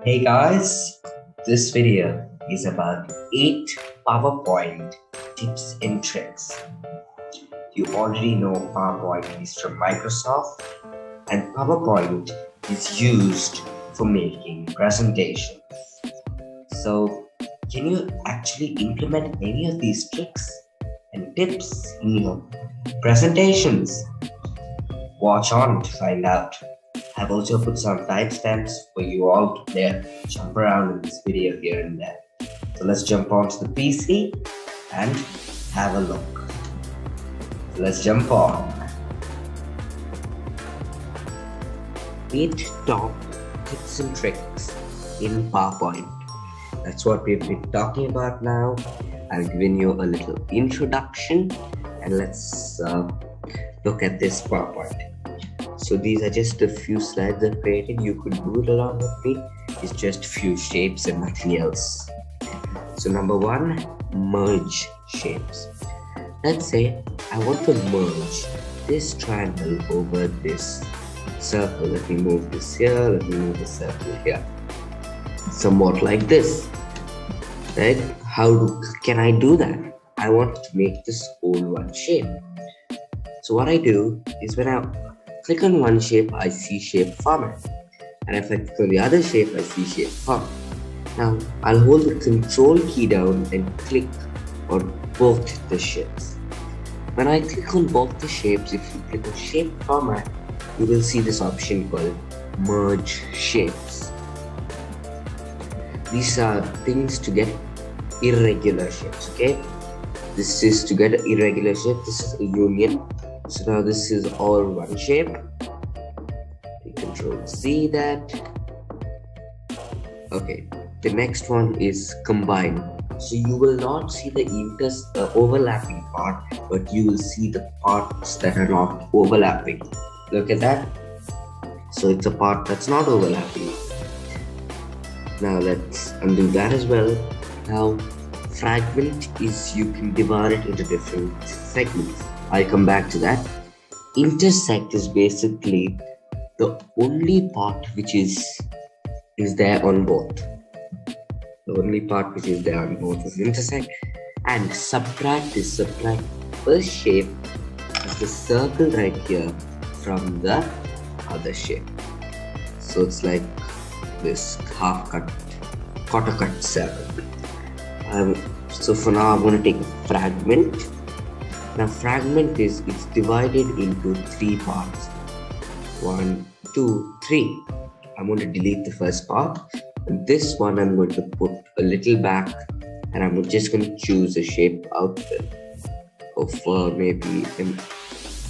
Hey guys, this video is about 8 PowerPoint tips and tricks. You already know PowerPoint is from Microsoft, and PowerPoint is used for making presentations. So, can you actually implement any of these tricks and tips in your presentations? Watch on to find out. I've also put some timestamps for you all to jump around in this video here and there. So let's jump onto the PC and have a look. So let's jump on. 8 top tips and tricks in PowerPoint. That's what we've been talking about now. I've given you a little introduction, and let's look at this PowerPoint. So these are just a few slides I've created. You could do it along with me. It's just few shapes and nothing else. So number 1, merge shapes. Let's say I want to merge this triangle over this circle. Let me move this here. Let me move the circle here. Somewhat like this, right? How can I do that? I want to make this all one shape. So what I do is when I click on one shape, I see shape format, and if I click on the other shape, I see shape format. Now I'll hold the control key down and click on both the shapes. When I click on both the shapes, if you click on shape format, you will see this option called merge shapes. These are things to get irregular shapes, okay? This is to get an irregular shape. This is a union. So now this is all one shape. You control C that. Okay, the next one is combine. So you will not see the overlapping part, but you will see the parts that are not overlapping. Look at that. So it's a part that's not overlapping. Now let's undo that as well. Now fragment is you can divide it into different segments. I'll come back to that. Intersect is basically the only part which is there on both. The only part which is there on both is intersect. And subtract is subtract first shape of the circle right here from the other shape. So it's like this half cut, quarter cut circle. So for now I'm going to take a fragment. Now fragment is it's divided into 3 parts. 1, 2, 3. I'm going to delete the first part. And this one I'm going to put a little back, and I'm just going to choose a shape outfit of maybe in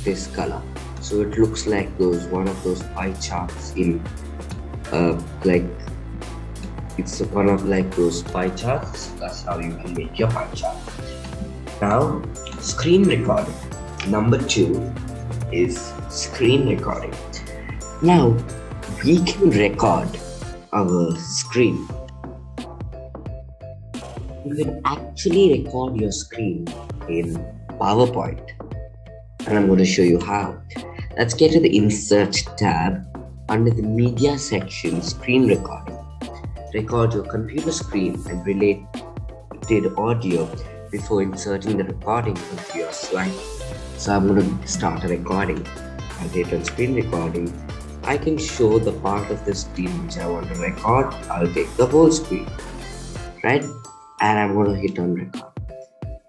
this color. So it looks like one of those pie charts in like it's one of like those pie charts. That's how you can make your pie chart. Now, screen recording. Number 2 is screen recording. Now, we can record our screen. You can actually record your screen in PowerPoint, and I'm going to show you how. Let's get to the Insert tab. Under the Media section, Screen Recording. Record your computer screen and related audio before inserting the recording into your slide. So I'm going to start a recording. I'll hit on screen recording. I can show the part of the screen which I want to record. I'll take the whole screen, right? And I'm going to hit on record.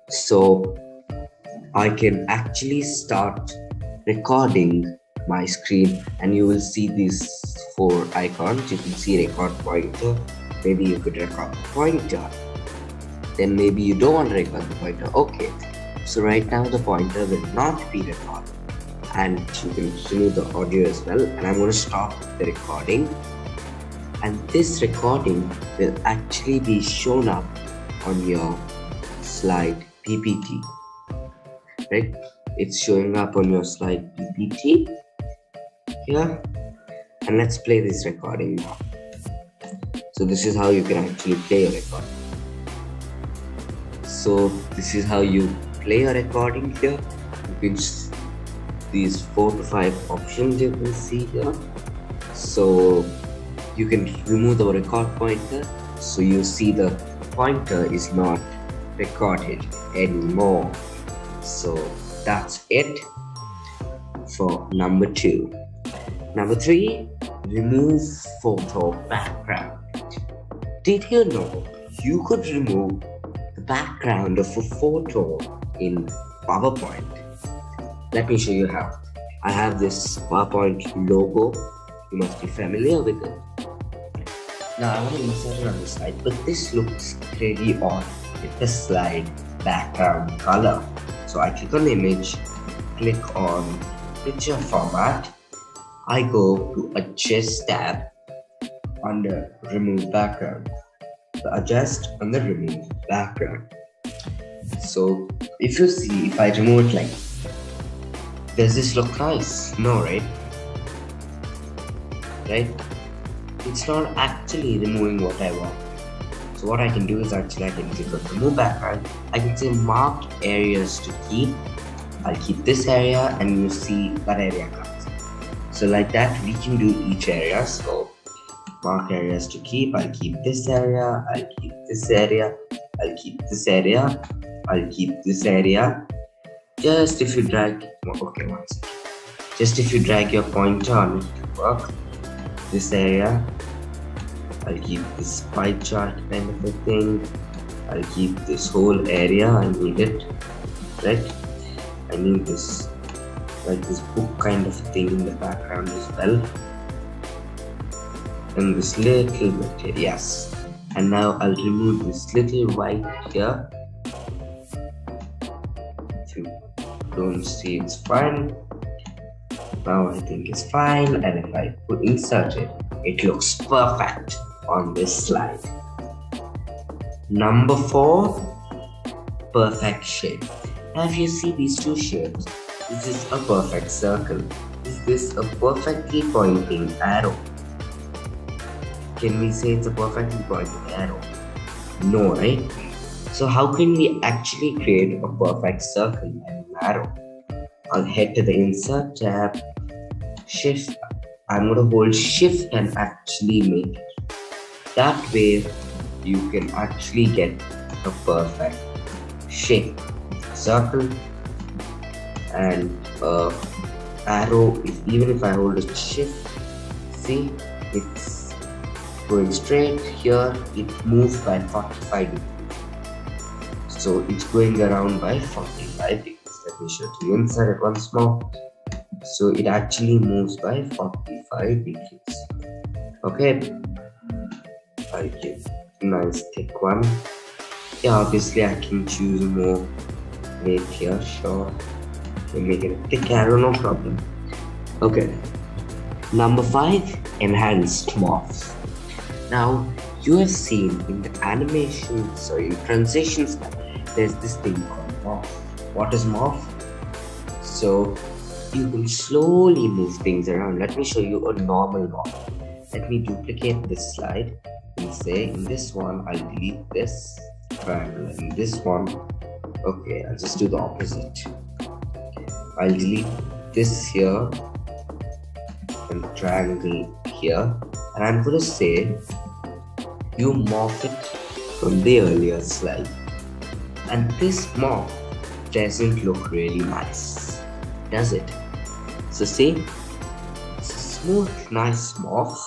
So I can actually start recording my screen, and you will see these 4 icons. You can see record pointer. Maybe you could record the pointer. Then maybe you don't want to record the pointer. Okay, so right now the pointer will not be recorded, and you can remove the audio as well. And I'm going to stop the recording, and this recording will actually be shown up on your slide PPT, right? It's showing up on your slide PPT here, and let's play this recording now. So this is how you can actually play a recording. So this is how you play a recording here. You can these 4 to 5 options you can see here. So you can remove the record pointer, so you see the pointer is not recorded anymore. So that's it for number 2. Number 3, remove photo background. Did you know you could remove the background of a photo in PowerPoint? Let me show you how. I have this PowerPoint logo. You must be familiar with it. Now I want to insert it on the slide, but this looks pretty odd with the slide background color. So I click on the image, click on picture format. I go to adjust tab under remove background. So adjust on the remove background. So if you see, if I remove it like, does this look nice? No, right? It's not actually removing what I want. So what I can do is actually I can click on remove background. I can say mark areas to keep. I'll keep this area and you see that area comes. So like that we can do each area. So mark areas to keep. I'll keep this area. I'll keep this area. I'll keep this area. I'll keep this area. Just if you drag, okay, one second. Just if you drag your pointer on it to work. This area, I'll keep this pie chart kind of a thing. I'll keep this whole area. I need it, right? I need this, like this book kind of thing in the background as well. And this little bit here, yes. And now I'll remove this little white here. If you don't see, it's fine. Now I think it's fine, and if I insert it, it looks perfect on this slide. Number 4, perfect shape. Now if you see these two shapes, is this a perfect circle? Is this a perfectly pointing arrow? Can we say it's a perfectly pointing arrow? No, right? So how can we actually create a perfect circle and an arrow? I'll head to the insert tab, shift. I'm going to hold shift and actually make it. That way you can actually get a perfect shape. Circle and arrow. Even if I hold a shift, see it's going straight. Here it moves by 45 degrees. So it's going around by 45 degrees. Let me show you. Insert it once more. So it actually moves by 45 degrees. Okay. I'll give a nice thick one. Yeah, obviously I can choose more weight here. Sure. Can make it a thick arrow, no problem. Okay. Number 5, enhanced morph. Now you have seen in the animations or in transitions, there's this thing called morph. What is morph? So you will slowly move things around. Let me show you a normal morph. Let me duplicate this slide and say in this one I'll delete this triangle. In this one, okay, I'll just do the opposite. I'll delete this here and triangle here, and I'm going to say you morph it from the earlier slide. And this morph doesn't look really nice, does it? So see, it's a smooth, nice morph.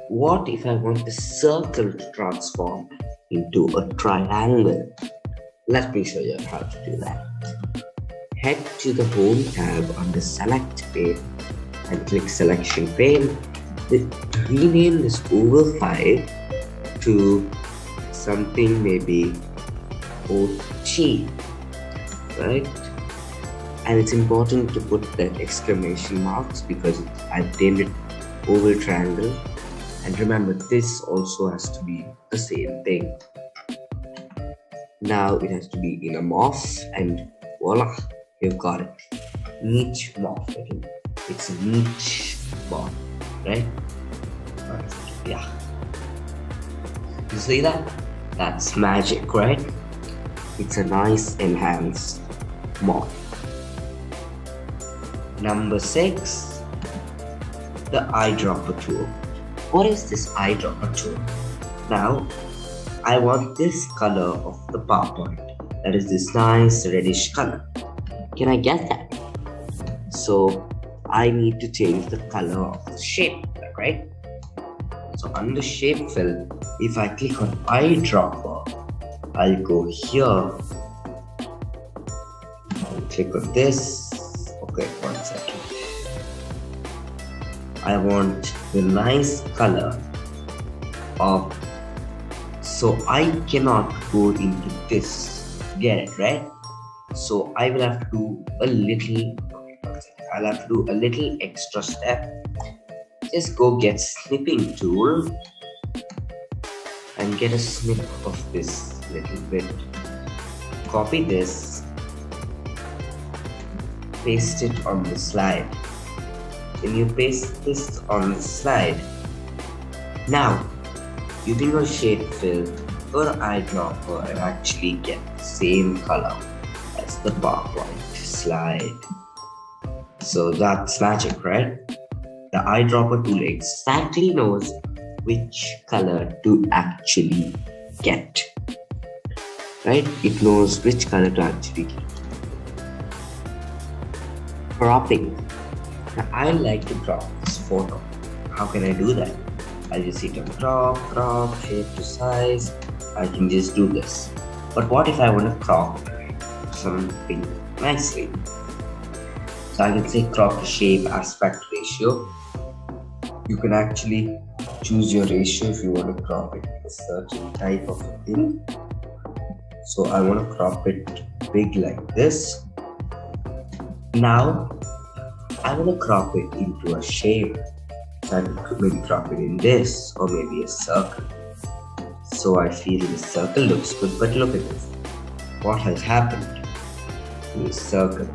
What if I want the circle to transform into a triangle? Let me show you how to do that. Head to the Home tab on the Select pane and click Selection pane. Rename this oval file to something maybe OT, right? And it's important to put the exclamation marks because I've named it oval triangle. And remember, this also has to be the same thing. Now it has to be in a morph, and voila, you've got it. Niche morph. It's a niche morph, right? Yeah. You see that? That's magic, right? It's a nice enhanced morph. Number 6, the eyedropper tool. what is this eyedropper tool? Now, I want this color of the PowerPoint. That is this nice reddish color. Can I get that? So I need to change the color of the shape, right? So under shape fill, if I click on eyedropper, I'll go here. I'll click on this. Okay, 1 second. I want the nice color of, so I cannot go into this, get it, right? So I will have to do a little, I'll have to do a little extra step. Just go get snipping tool and get a snip of this little bit. Copy this, paste it on the slide. When you paste this on the slide, now using your shape fill or eyedropper and actually get the same color as the PowerPoint slide. So that's magic, right? The eyedropper tool exactly knows which color to actually get, right? It knows which color to actually get. Cropping. Now I like to crop this photo. How can I do that? I'll just hit on crop, shape to size. I can just do this. But what if I want to crop something nicely? So I can say crop to shape aspect ratio. You can actually choose your ratio if you want to crop it a certain type of a thing. So I want to crop it big like this. Now I want to crop it into a shape. So I can maybe crop it in this or maybe a circle. So I feel the circle looks good, but look at this. What has happened to the circle?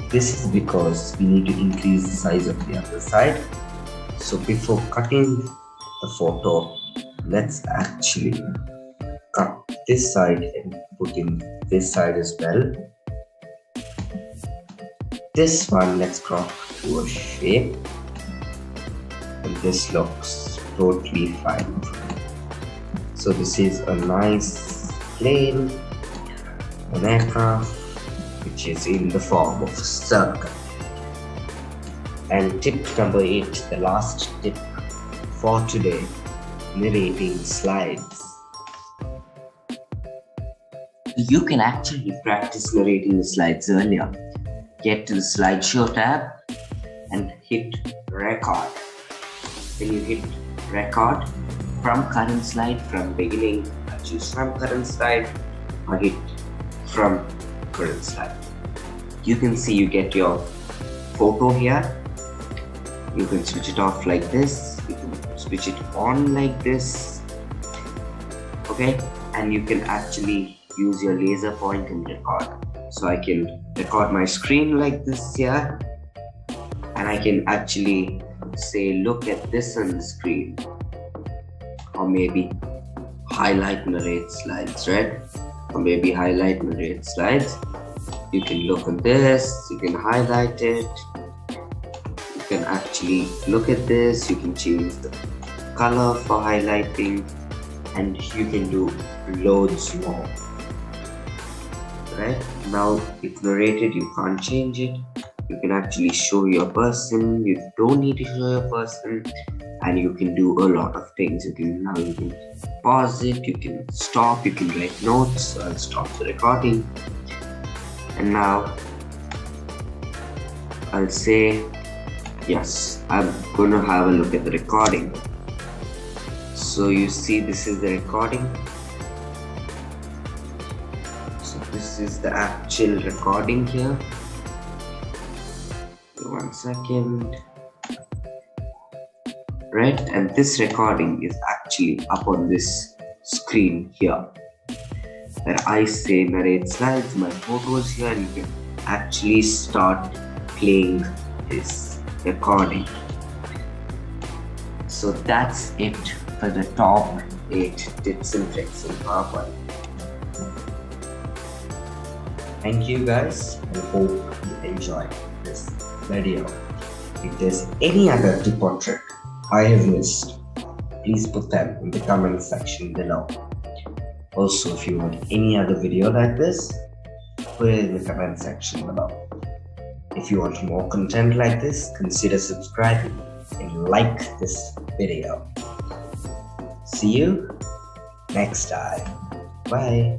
This is because we need to increase the size of the other side. So before cutting the photo, let's actually cut this side and put in this side as well. This one, let's crop to a shape. And this looks totally fine. So this is a nice plane, an aircraft, which is in the form of a circle. And tip number 8, the last tip for today, narrating slides. You can actually practice narrating the slides earlier. Get to the slideshow tab and hit record. When you hit record, from current slide, from beginning, choose from current slide or hit from current slide. You can see you get your photo here. You can switch it off like this. You can switch it on like this. Okay, and you can actually use your laser point and record. So I can record my screen like this here, and I can actually say look at this on the screen, or maybe highlight narrate slides, right? Or maybe highlight narrate slides. You can look at this, you can highlight it, you can actually look at this, you can change the color for highlighting, and you can do loads more. Right? Now it's narrated, you can't change it. You can actually show your person, you don't need to show your person, and you can do a lot of things. You can pause it, you can stop, you can write notes. So I'll stop the recording. And now I'll say yes, I'm gonna have a look at the recording. So you see this is the recording. So this is the actual recording here. 1 second. Right, and this recording is actually up on this screen here, where I say narrate slides, my photos here, and you can actually start playing this recording. So that's it for the top 8 tips and tricks in PowerPoint. Thank you guys, I hope you enjoyed this video. If there's any other tip or trick I have missed, please put them in the comment section below. Also, if you want any other video like this, put it in the comment section below. If you want more content like this, consider subscribing and like this video. See you next time. Bye.